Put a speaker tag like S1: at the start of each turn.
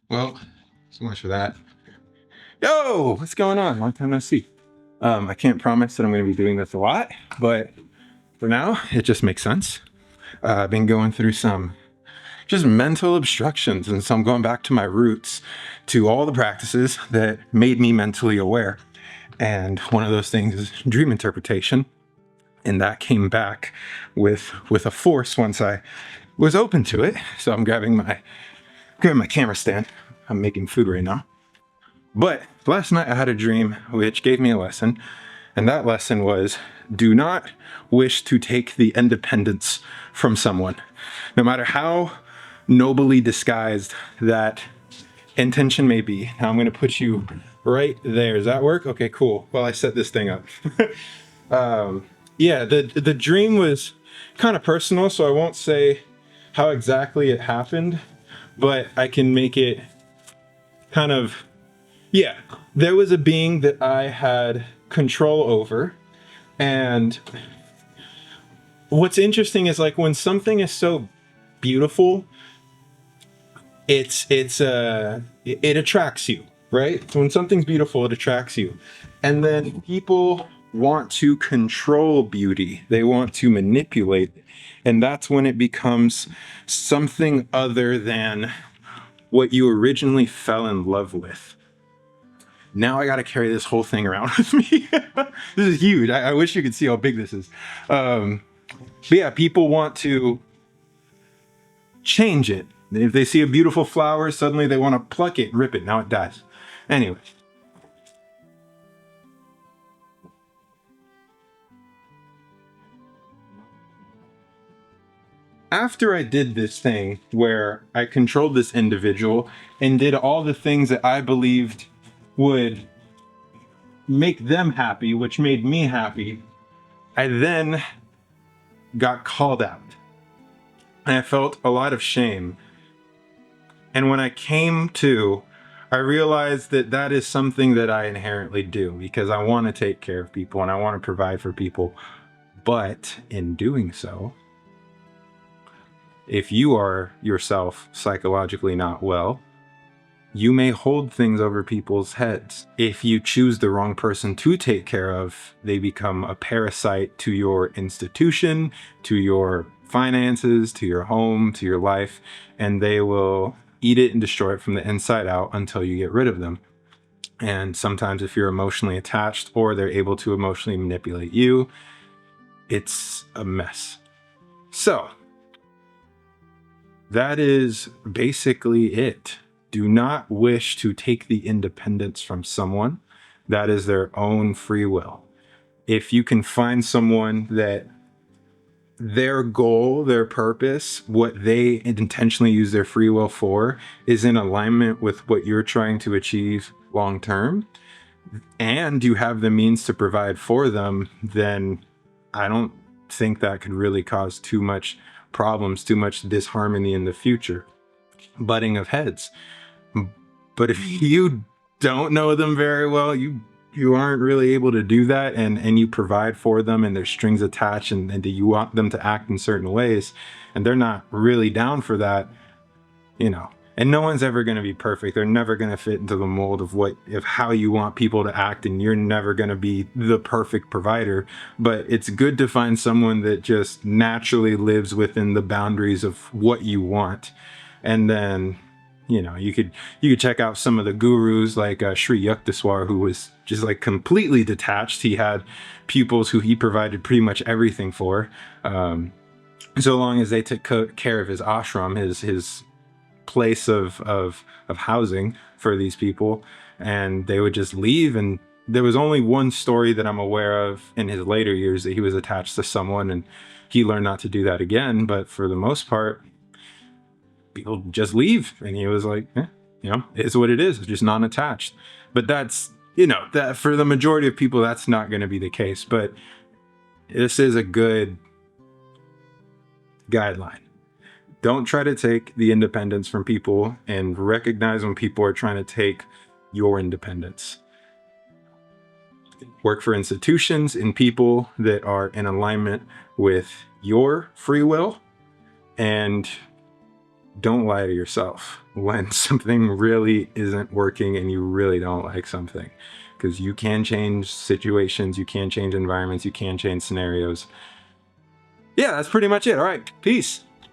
S1: Well, so much for that. Yo, what's going on? Long time no see. I can't promise that I'm going to be doing this a lot, but for now, it just makes sense. I've been going through some just mental obstructions, and so I'm going back to my roots, to all the practices that made me mentally aware. And one of those things is dream interpretation, and that came back with a force once I was open to it. So I'm grabbing my camera stand. I'm making food right now. But last night I had a dream which gave me a lesson, and that lesson was do not wish to take the independence from someone. No matter how nobly disguised that intention may be. Now I'm going to put you right there. Does that work? Okay, cool. Well, I set this thing up. Yeah, the dream was kind of personal, so I won't say how exactly it happened, but I can make it kind of, yeah, there was a being that I had control over. And what's interesting is like when something is so beautiful, it attracts you, right? So when something's beautiful, it attracts you. And then people want to control beauty. They want to manipulate it. And that's when it becomes something other than what you originally fell in love with. Now I got to carry this whole thing around with me. This is huge. I wish you could see how big this is. But yeah, people want to change it. If they see a beautiful flower, suddenly they want to pluck it and rip it. Now it dies. Anyway. After I did this thing where I controlled this individual and did all the things that I believed would make them happy, which made me happy, I then got called out. And I felt a lot of shame. And when I came to, I realized that that is something that I inherently do because I want to take care of people and I want to provide for people. But in doing so, if you are yourself psychologically not well, you may hold things over people's heads. If you choose the wrong person to take care of, they become a parasite to your institution, to your finances, to your home, to your life, and they will eat it and destroy it from the inside out until you get rid of them. And sometimes if you're emotionally attached or they're able to emotionally manipulate you, it's a mess. So that is basically it. Do not wish to take the independence from someone. That is their own free will. If you can find someone that their goal, their purpose, what they intentionally use their free will for is in alignment with what you're trying to achieve long term, and you have the means to provide for them, then I don't think that could really cause too much problems, too much disharmony in the future. Butting of heads. But if you don't know them very well, you aren't really able to do that, and you provide for them and there's strings attached and you want them to act in certain ways and they're not really down for that, you know. And no one's ever going to be perfect. They're never going to fit into the mold of how you want people to act, and you're never going to be the perfect provider. But it's good to find someone that just naturally lives within the boundaries of what you want. And then, you know, you could check out some of the gurus like Sri Yukteswar, who was just like completely detached. He had pupils who he provided pretty much everything for, so long as they took care of his ashram, his place of housing for these people, and they would just leave. And there was only one story that I'm aware of in his later years that he was attached to someone and he learned not to do that again. But for the most part, people just leave, and he was like, you know, it's what it is. It's just non-attached. But that's, you know, that for the majority of people, that's not going to be the case. But this is a good guideline. Don't try to take the independence from people, and recognize when people are trying to take your independence. Work for institutions and people that are in alignment with your free will, and don't lie to yourself when something really isn't working and you really don't like something, because you can change situations, you can change environments, you can change scenarios. Yeah, that's pretty much it. All right, peace.